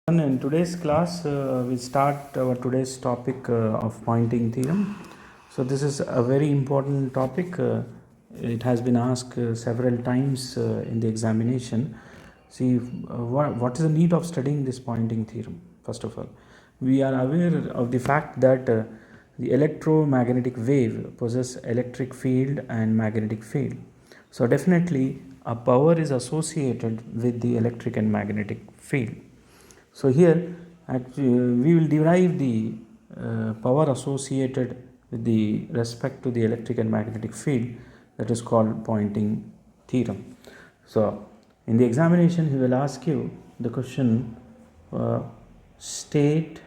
In today's class, we start our today's topic of pointing theorem. So this is a very important topic. It has been asked several times in the examination. See, what is the need of studying this pointing theorem? First of all, we are aware of the fact that the electromagnetic wave possesses electric field and magnetic field. So definitely, a power is associated with the electric and magnetic field. So here we will derive the power associated with the respect to the electric and magnetic field, that is called Poynting theorem. So in the examination he will ask you the question state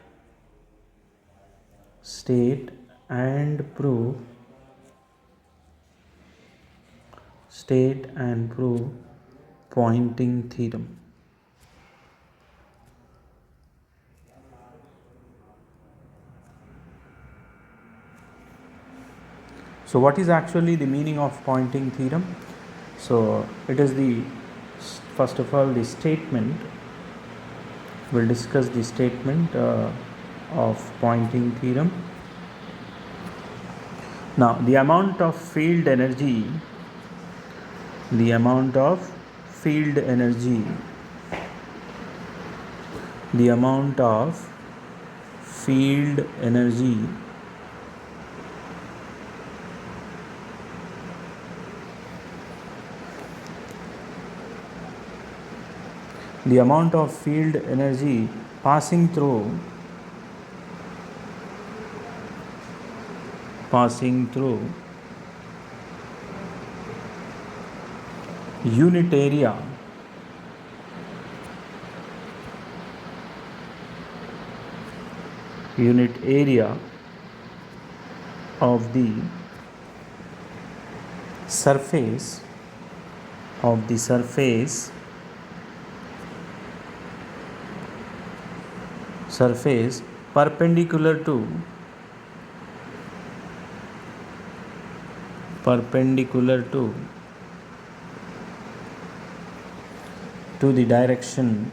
and prove Poynting theorem. So what is actually the meaning of Poynting theorem? So it is the, first of all, the statement. We'll discuss the statement of Poynting theorem. Now the amount of field energy the amount of field energy passing through unit area of the surface perpendicular to the direction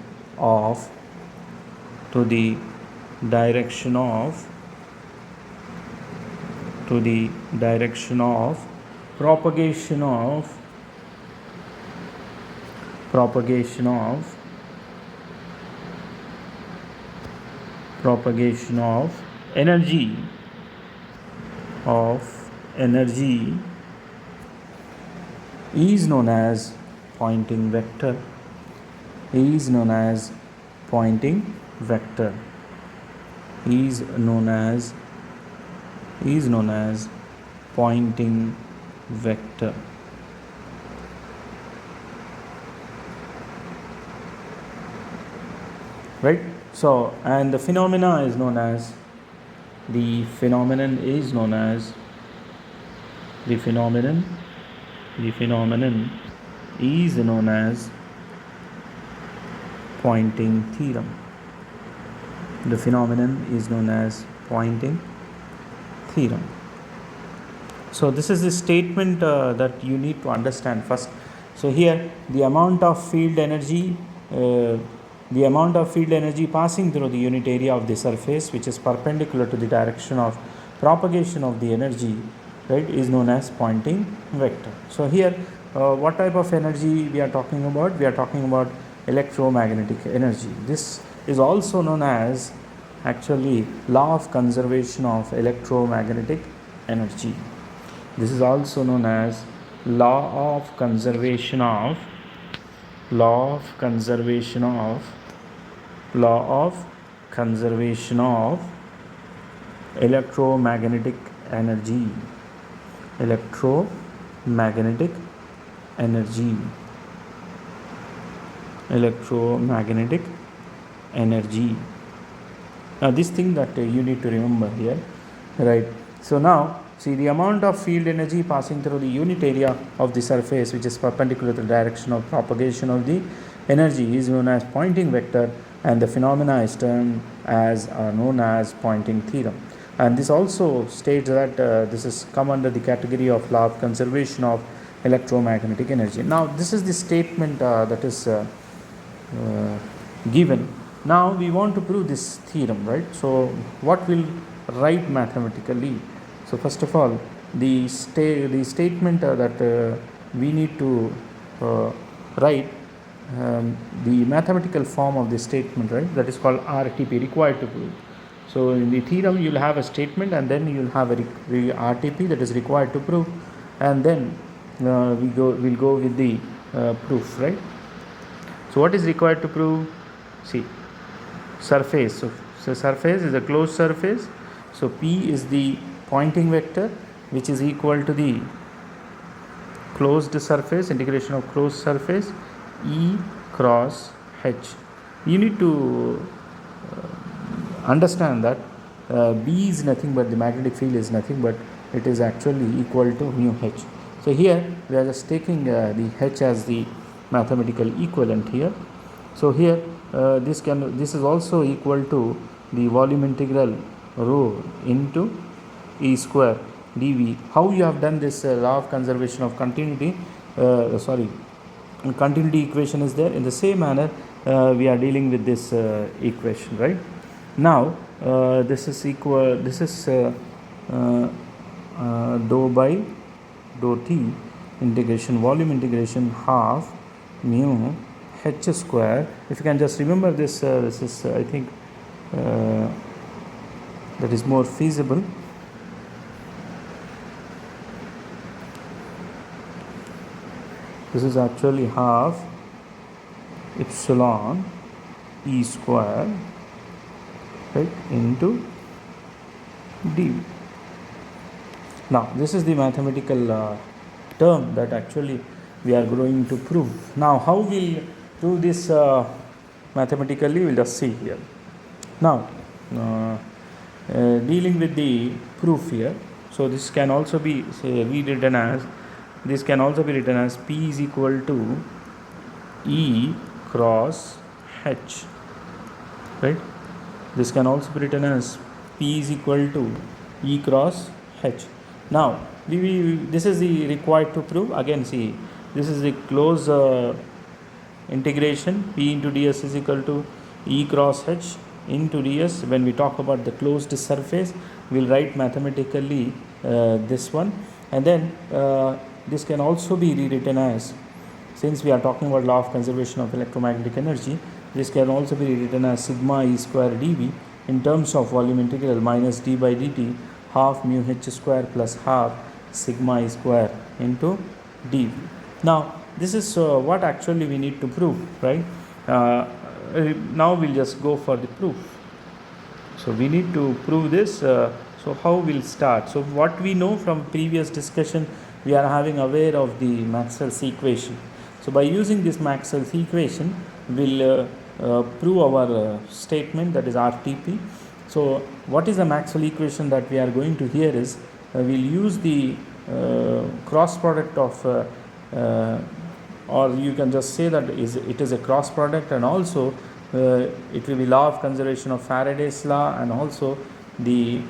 of propagation of energy is known as Poynting vector. Is known as Poynting vector. Right? So, and the phenomenon is known as Poynting theorem. The phenomenon is known as Poynting theorem. So this is the statement that you need to understand first. So here the amount of field energy passing through the unit area of the surface, which is perpendicular to the direction of propagation of the energy, right, is known as Poynting vector. So here what type of energy we are talking about? We are talking about electromagnetic energy. This is also known as actually law of conservation of electromagnetic energy. This is also known as law of conservation of electromagnetic energy. Now this thing that you need to remember here, right? So now see the amount of field energy passing through the unit area of the surface, which is perpendicular to the direction of propagation of the energy, is known as Poynting vector, and the phenomena is termed as known as Poynting theorem. And this also states that this is come under the category of law of conservation of electromagnetic energy. Now this is the statement that is given Now we want to prove this theorem, right? So what will write mathematically? So first of all, the statement that we need to write, the mathematical form of the statement, right? That is called RTP, required to prove. So in the theorem, you'll have a statement, and then you'll have a RTP, that is required to prove, and then we'll go with the proof, right? So what is required to prove? See, surface. So surface is a closed surface. So P is the Poynting vector, which is equal to the closed surface, integration of closed surface, E cross H. You need to understand that B is nothing but the magnetic field is nothing but it is actually equal to mu H. So here we are just taking the H as the mathematical equivalent here. So here this is also equal to the volume integral rho into E square dV. How you have done this law of conservation of continuity, continuity equation is there. In the same manner we are dealing with this equation, right? Now this is dou by dou t integration volume integration half mu H square. If you can just remember this, this is I think that is more feasible. This is actually half epsilon E square, right, into dV. Now this is the mathematical term that actually we are going to prove. Now how we prove this mathematically, we'll just see here. Now dealing with the proof here, so this can also be rewritten as, this can also be written as P is equal to E cross H, right? This can also be written as P is equal to E cross H. Now this is the required to prove. Again, see, this is the close integration. P into ds is equal to E cross H into ds. When we talk about the closed surface, we'll write mathematically this one, and then this can also be rewritten as, since we are talking about law of conservation of electromagnetic energy, this can also be rewritten as sigma E square dV in terms of volume integral minus d by dt half mu H square plus half sigma E square into dV. Now this is what actually we need to prove, right? Now we'll just go for the proof. So we need to prove this. So how we'll start? So what we know from previous discussion, we are having aware of the Maxwell's equation. So by using this Maxwell's equation, we'll prove our statement, that is RTP. So what is the Maxwell equation that we are going to hear is, we'll use the cross product of or you can just say that it is a cross product, and also it will be law of conservation of Faraday's law, and also the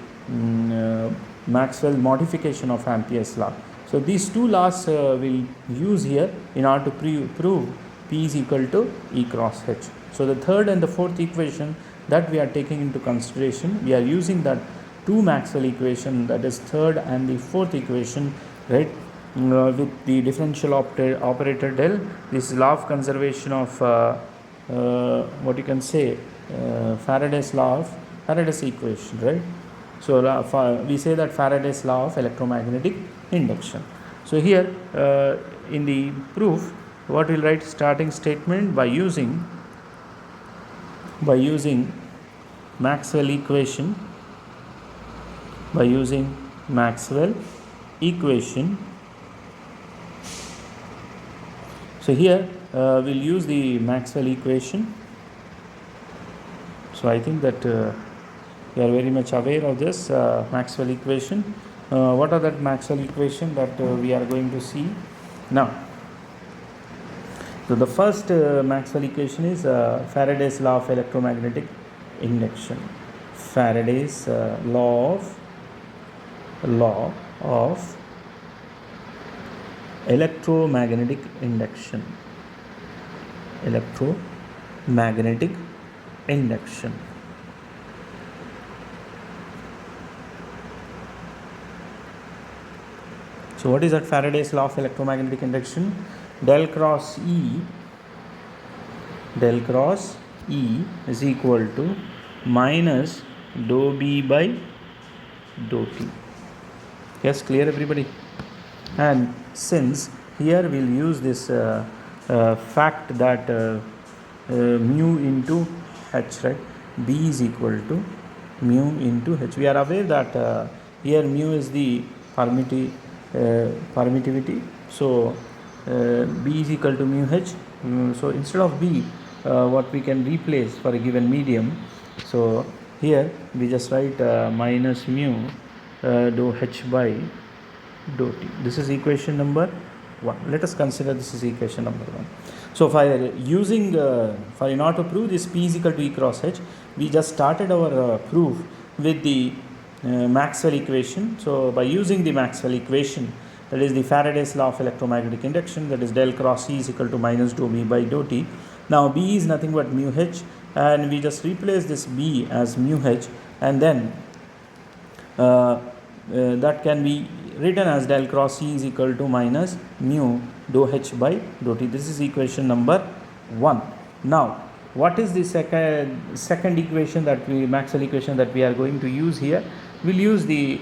Maxwell modification of Ampere's law. So these two laws we'll use here in order to prove P is equal to E cross H. So the third and the fourth equation that we are taking into consideration, we are using that two Maxwell equation, that is third and the fourth equation, right, with the differential operator del. This is law of conservation of what you can say, Faraday's equation, right? So we say that Faraday's law of electromagnetic induction. So here in the proof, what we'll write, starting statement by using Maxwell equation, So here we'll use the Maxwell equation. So I think that you are very much aware of this Maxwell equation. What are that Maxwell equation that we are going to see now? So the first Maxwell equation is Faraday's law of electromagnetic induction. Faraday's law of electromagnetic induction. induction. So what is that Faraday's law of electromagnetic induction? Del cross E is equal to minus dou B by dou T. Yes, clear everybody? And since here we'll use this fact that mu into H, right? B is equal to mu into H. We are aware that here mu is the permittivity. So B is equal to mu H. So instead of B, what we can replace for a given medium. So here we just write minus mu dou H by dou T. This is equation number 1. Let us consider this is equation number 1. So for using for in order to prove this P is equal to E cross H, we just started our proof with the Maxwell equation. So by using the Maxwell equation, that is the Faraday's law of electromagnetic induction, that is del cross E is equal to minus dou B by dou T. Now B is nothing but mu H, and we just replace this B as mu H, and then that can be written as del cross E is equal to minus mu dou H by dou T. This is equation number 1. Now what is the second equation that Maxwell equation that we are going to use here? We'll use the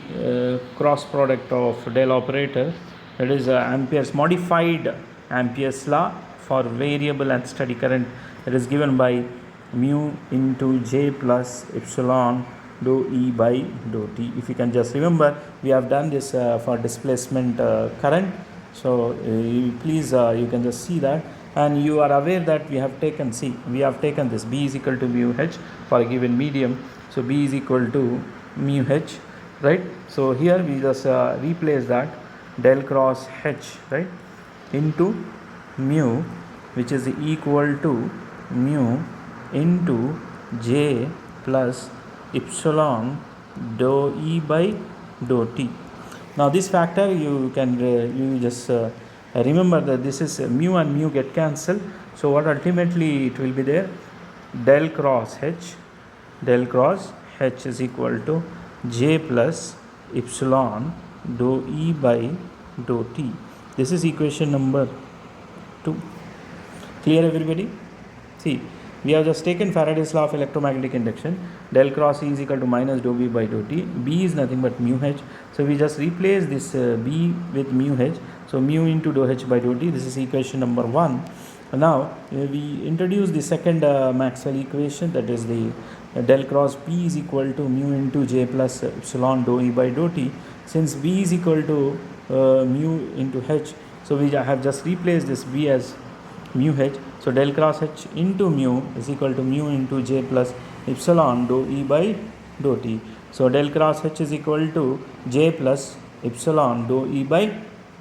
cross product of del operator, that is Ampere's modified Ampere's law for variable and steady current, that is given by mu into J plus epsilon dou E by dou T. If you can just remember, we have done this for displacement current. So please you can just see that, and you are aware that we have taken this B is equal to mu H for a given medium. So B is equal to mu H, right? So here we just replace that del cross H, right, into mu, which is equal to mu into J plus epsilon dou E by dou T. Now this factor you can you just remember that this is mu and mu get cancelled. So what ultimately it will be there, del cross H is equal to J plus epsilon dou E by dou T. This is equation number 2. Clear everybody? See, we have just taken Faraday's law of electromagnetic induction. Del cross E is equal to minus dou B by dou T. B is nothing but mu H. So we just replace this B with mu H. So mu into dou H by dou T. This is equation number 1. Now we introduce the second Maxwell equation, that is the del cross P is equal to mu into J plus epsilon dou E by dou T. Since B is equal to mu into H, so we have just replaced this B as mu H. So del cross H into mu is equal to mu into J plus epsilon dou E by dou T. So del cross H is equal to J plus epsilon dou E by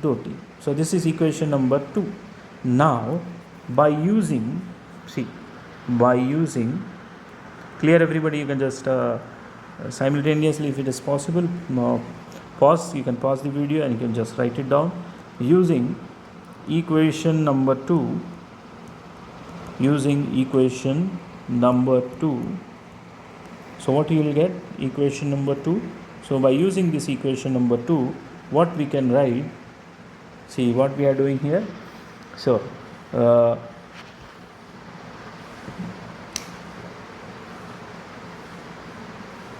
dou T. So this is equation number 2. Now by using, clear everybody, you can just simultaneously, if it is possible, pause, you can pause the video and you can just write it down. Using equation number 2, so what you will get? Equation number 2. So by using this equation number 2, what we can write, see what we are doing here. So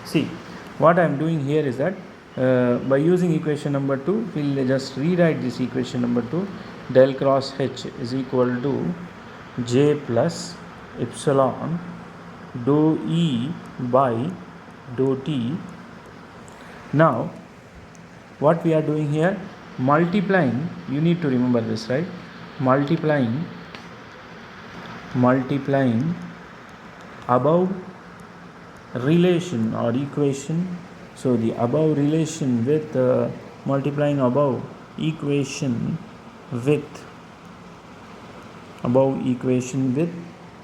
see what I am doing here is that by using equation number 2, we'll just rewrite this equation number 2. Del cross H is equal to J plus epsilon dou E by dou T. Now what we are doing here, multiplying, you need to remember this, right? Multiplying above relation or equation. So the above relation with multiplying above equation with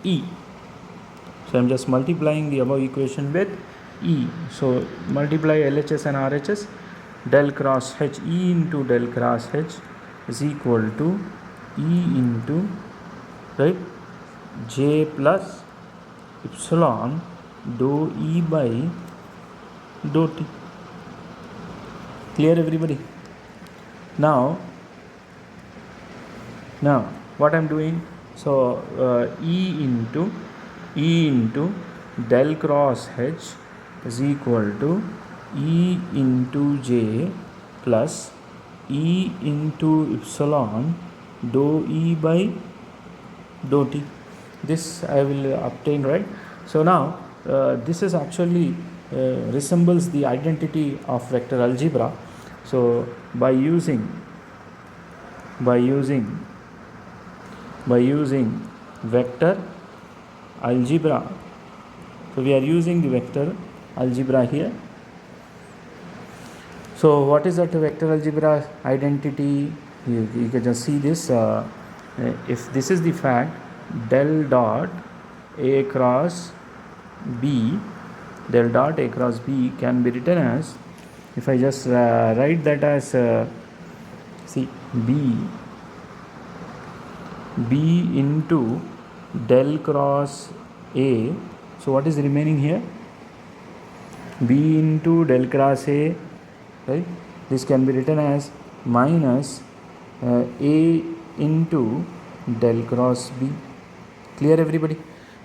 E. So I'm just multiplying the above equation with E. So multiply LHS and RHS. Del cross H, E into del cross H is equal to E into, right, J plus epsilon dou E by dou T. Clear everybody? Now what I'm doing, so E into del cross H is equal to E into J plus E into epsilon dou E by dou T. This I will obtain, right? So now this is actually resembles the identity of vector algebra. So by using vector algebra, so we are using the vector algebra here. So what is that vector algebra identity? You can just see this. If this is the fact, del dot A cross B can be written as, if I just write that as see B into del cross A. So what is remaining here? B into del cross A, right? This can be written as minus A into del cross B. Clear everybody?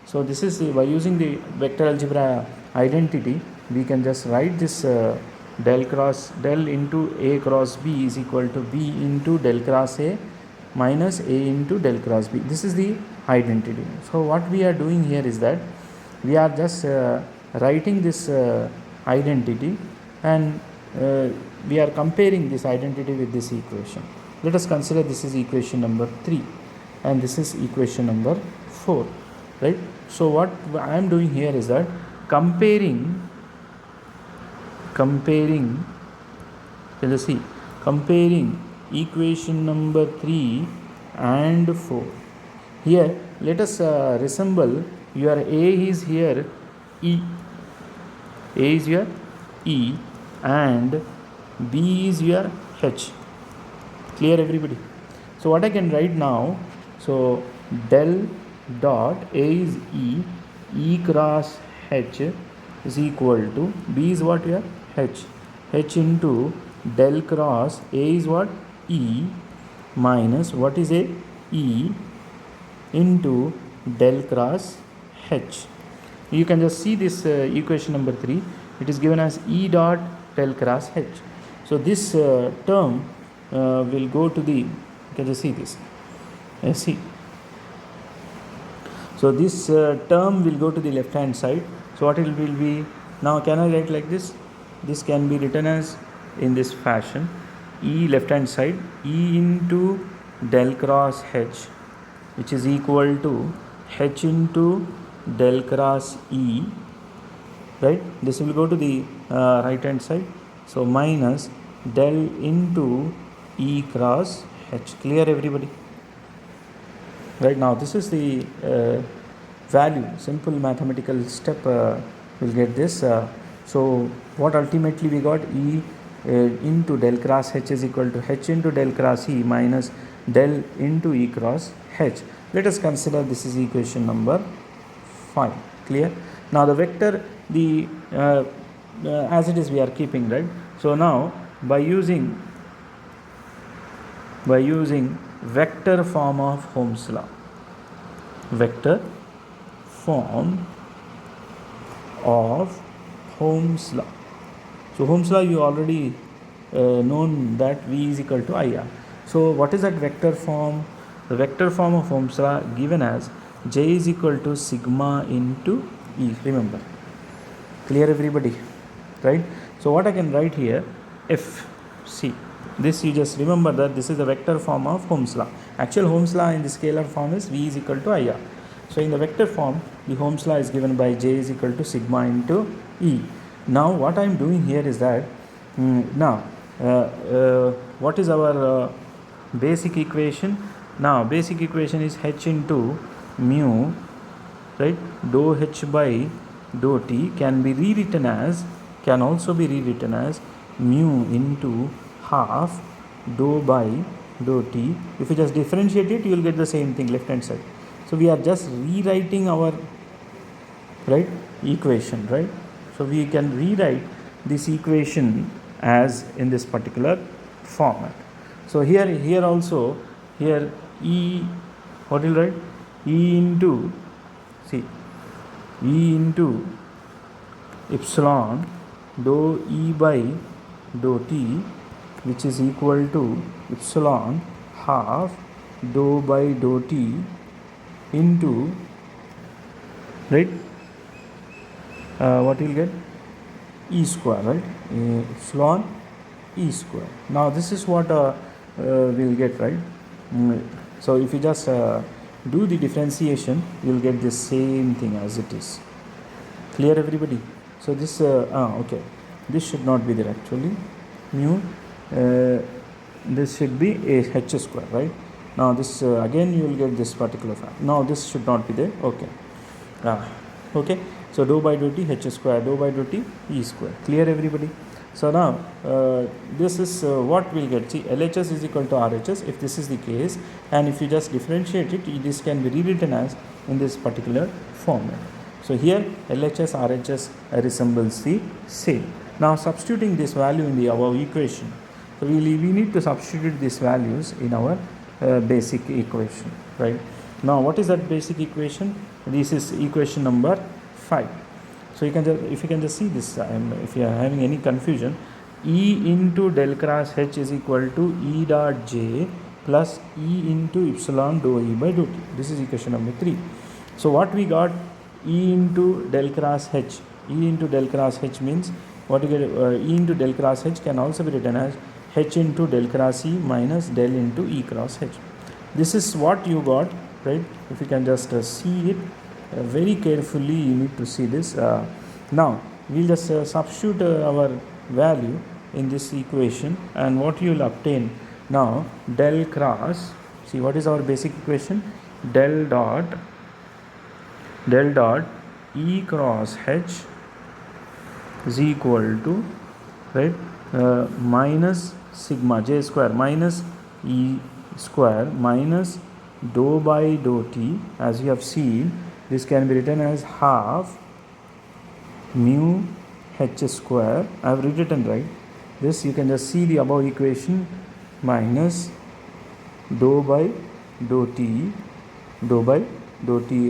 So this is by using the vector algebra identity, we can just write this del into A cross B is equal to B into del cross A minus A into del cross B. This is the identity. So what we are doing here is that we are just writing this identity, and we are comparing this identity with this equation. Let us consider this is equation number 3 and this is equation number 4, right? So what I am doing here is that comparing equation number 3 and 4. Here let us resemble, your A is here E, and B is your H. Clear everybody? So what I can write now, so del dot A is E cross H is equal to, B is what here? H into del cross A is what? E minus what is A? E into del cross H. You can just see this equation number 3. It is given as E dot del cross H. So this term will go to the, you can just see this. See. So this term will go to the left hand side. So what it will be? Now can I write like this? This can be written as in this fashion. E left hand side, E into del cross H, which is equal to H into del cross E, right? This will go to the right hand side. So minus del into E cross H. Clear everybody? Right, now this is the value, simple mathematical step will get this. So what ultimately we got? E into del cross H is equal to H into del cross E minus del into E cross H. Let us consider this is equation number 5. Clear? Now the vector, the as it is we are keeping, right? So now by using vector form of Ohm's law, vector form of Ohm's law. So Ohm's law you already known that V is equal to IR. So what is that vector form? The vector form of Ohm's law given as J is equal to sigma into E. Remember. Clear everybody? Right? So what I can write here, F, C. This you just remember that this is the vector form of Ohm's law. Actual Ohm's law in the scalar form is V is equal to IR. So in the vector form, the Ohm's law is given by J is equal to sigma into E. Now what I am doing here is that, what is our basic equation? Now basic equation is H into mu, right? Dou H by dou T can also be rewritten as mu into half dou by dou T. If you just differentiate it, you will get the same thing left hand side. So we are just rewriting our right, equation, right? So we can rewrite this equation as in this particular format. So here also, here E, what will write? E into, see, E into epsilon dou E by dou T, which is equal to epsilon half dou by dou T into, right, what you'll get? E square, right? Epsilon E square. Now this is what we'll get, right? So if you just do the differentiation, you'll get the same thing as it is. Clear, everybody? So this, okay, this should not be there actually. Mu, this should be a h square, right? Now this, again you will get this particular fact. Now this should not be there, okay. Okay, so dou by dou t h square, dou by dou t e square. Clear, everybody? So now this is what we'll get. See, LHS is equal to RHS if this is the case, and if you just differentiate it, this can be rewritten as in this particular format. So here LHS RHS resembles the same. Now substituting this value in the above equation, so we need to substitute these values in our basic equation, right? Now what is that basic equation? This is equation number 5. So you can just, if you can just see this, if you are having any confusion, E into del cross H is equal to E dot J plus E into epsilon dou E by dou T. This is equation number 3. So what we got? E into del cross H. E into del cross H means what you get? E into del cross H can also be written as H into del cross E minus del into E cross H. This is what you got, right? If you can just see it very carefully, you need to see this. Now we'll just substitute our value in this equation, and what you will obtain now, del cross, see what is our basic equation? Del dot E cross H is equal to, right, minus sigma J square minus E square minus dou by dou T. As you have seen, this can be written as half mu H square. I have rewritten, right? This you can just see the above equation minus dou by dou T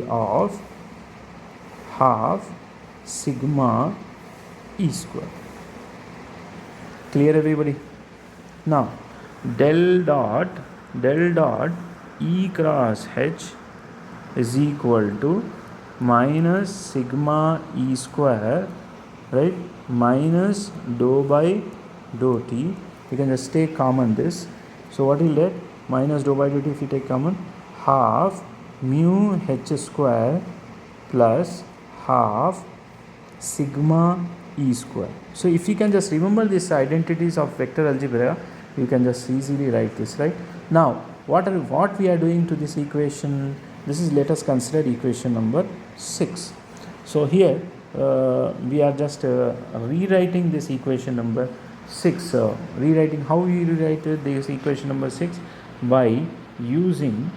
of half sigma E square. Clear, everybody? Now del dot E cross H is equal to minus sigma E square, right, minus dou by dou T. You can just take common this. So what will get? Minus dou by dou T, if you take common, half mu H square plus half sigma E square. So if you can just remember these identities of vector algebra, you can just easily write this, right? Now what we are doing to this equation? This is, let us consider equation number 6. So here we are just rewriting this equation number 6. Rewriting, how we rewrite this equation number 6? By using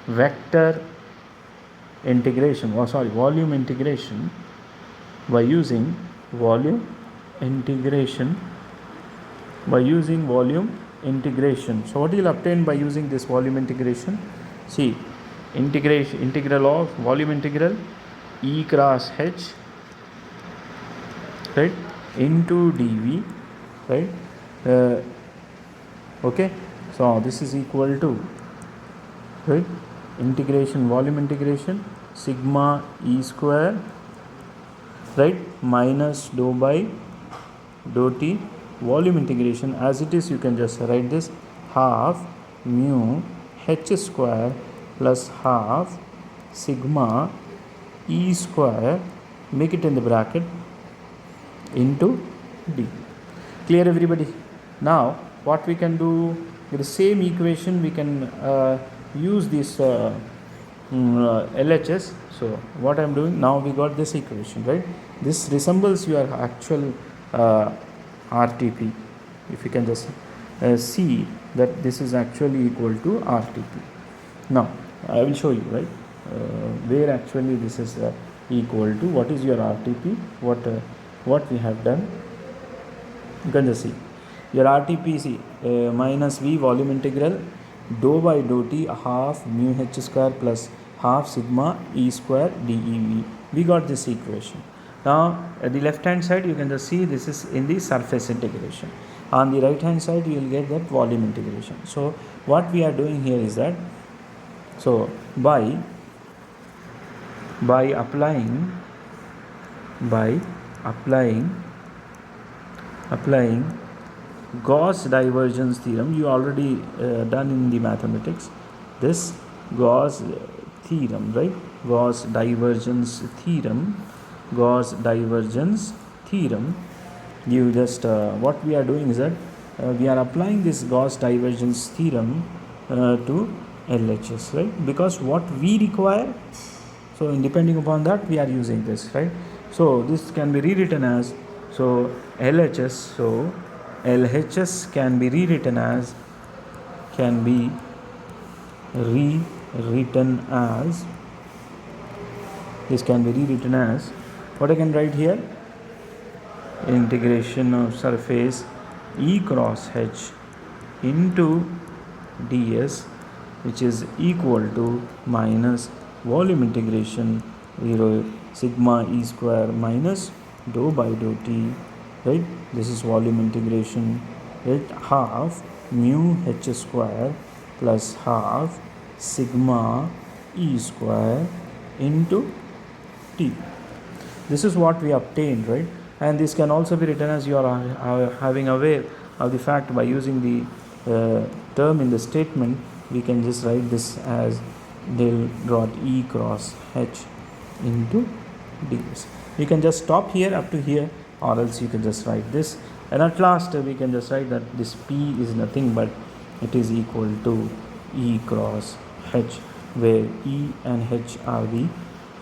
vector integration, volume integration. By using volume integration. So what you will obtain by using this volume integration? See, integral of volume integral E cross H, right, into dV, right? Okay, so this is equal to, right, integration, volume integration, sigma E square, right, minus dou by dou T, volume integration as it is. You can just write this half mu H square plus half sigma E square, make it in the bracket, into D. Clear, everybody? Now what we can do with the same equation, we can use this LHS. So what I am doing now, we got this equation, right? This resembles your actual RTP. If you can just see that this is actually equal to RTP. Now I will show you, right? where actually this is equal to what is your RTP, what we have done. You can just see your RTP minus V volume integral dou by dou t half mu h square plus half sigma E square dEV. We got this equation. Now at the left hand side you can just see this is in the surface integration. On the right hand side you will get that volume integration. So what we are doing here is that, so by applying Gauss divergence theorem, you already done in the mathematics this Gauss theorem, right? Gauss divergence theorem. You just what we are doing is that we are applying this Gauss divergence theorem to LHS, right? Because what we require, so depending upon that we are using this, right? So this can be rewritten as, so LHS, so LHS can be rewritten as, this can be rewritten as, what I can write here, integration of surface E cross H into ds, which is equal to minus volume integration 0 sigma E square minus dou by dou t, right? This is volume integration, right? Half mu h square plus half sigma E square into t. This is what we obtained, right? And this can also be written as, you are having aware of the fact, by using the term in the statement, we can just write this as del dot E cross H into ds. You can just stop here up to here, or else you can just write this, and at last we can just write that this P is nothing but it is equal to E cross H, where E and H are the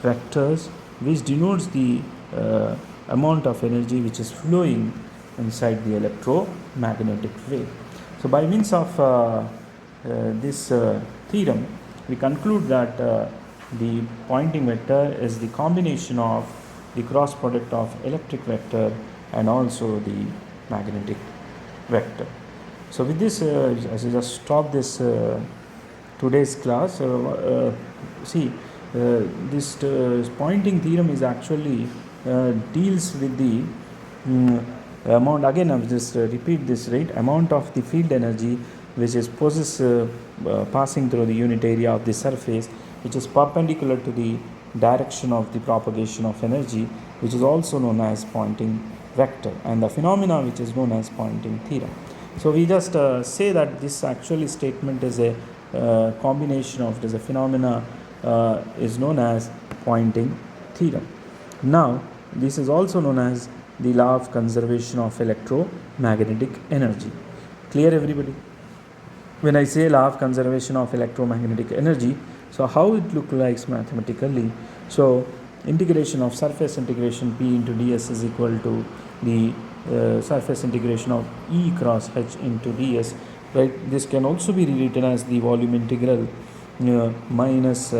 vectors which denotes the amount of energy which is flowing inside the electromagnetic wave. So by means of this theorem, we conclude that the Poynting vector is the combination of the cross product of electric vector and also the magnetic vector. So with this, as I just stop this today's class, this Poynting theorem is actually deals with the amount, again I will just repeat this, right? Amount of the field energy which is passing through the unit area of the surface, which is perpendicular to the direction of the propagation of energy, which is also known as Poynting vector, and the phenomena which is known as Poynting theorem. So we just say that this actually statement is a combination of this phenomena is known as Poynting theorem. Now this is also known as the law of conservation of electromagnetic energy. Clear, everybody? When I say law of conservation of electromagnetic energy, so how it looks like mathematically? So integration of surface integration P into ds is equal to the surface integration of E cross H into ds, right? This can also be rewritten as the volume integral minus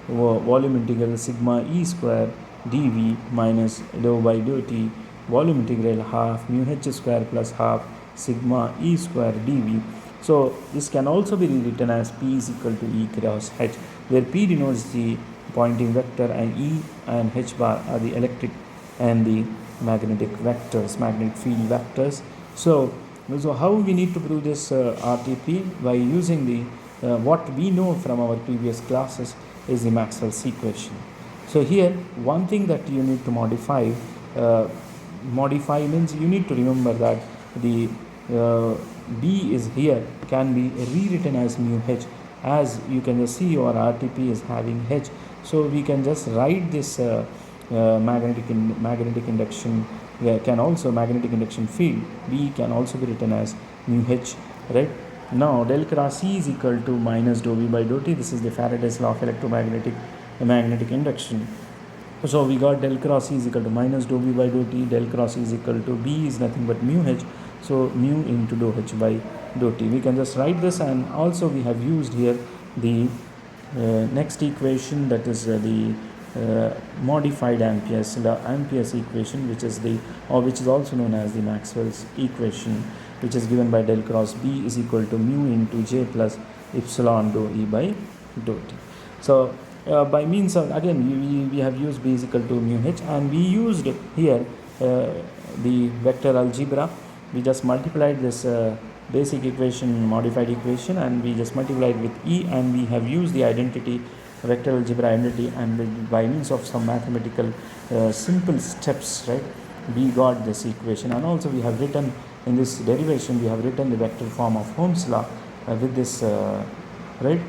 volume integral sigma E square dV minus dou by dou t, volume integral half mu h square plus half sigma E square dV. So this can also be rewritten as P is equal to E cross H, where P denotes the Poynting vector and E and H bar are the electric and the magnetic vectors, magnetic field vectors. So how we need to prove this RTP? By using the what we know from our previous classes is the Maxwell's equation. So here one thing that you need to modify means you need to remember that the B is here can be rewritten as mu h, as you can see your RTP is having h. So we can just write this magnetic induction can also magnetic induction field B can also be written as mu h, right? Now del cross E is equal to minus dou V by dou t. This is the Faraday's law of magnetic induction. So we got del cross E is equal to minus dou V by dou t. Del cross E is equal to B is nothing but mu h. So mu into dou h by dou t. We can just write this, and also we have used here the Next equation, that is the modified Ampere's equation, which is also known as the Maxwell's equation, which is given by del cross B is equal to mu into J plus epsilon dou E by dou T. So by means of, again, we have used B is equal to mu H, and we used here the vector algebra. We just multiplied this basic equation, modified equation, and we just multiplied with E, and we have used the identity, vector algebra identity, and by means of some mathematical simple steps, right, we got this equation. And also we have written in this derivation, we have written the vector form of Ohm's law with this, right,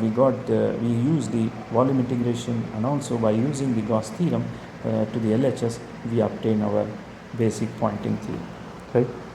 we used the volume integration, and also by using the Gauss theorem to the LHS, we obtain our basic Poynting theorem, right.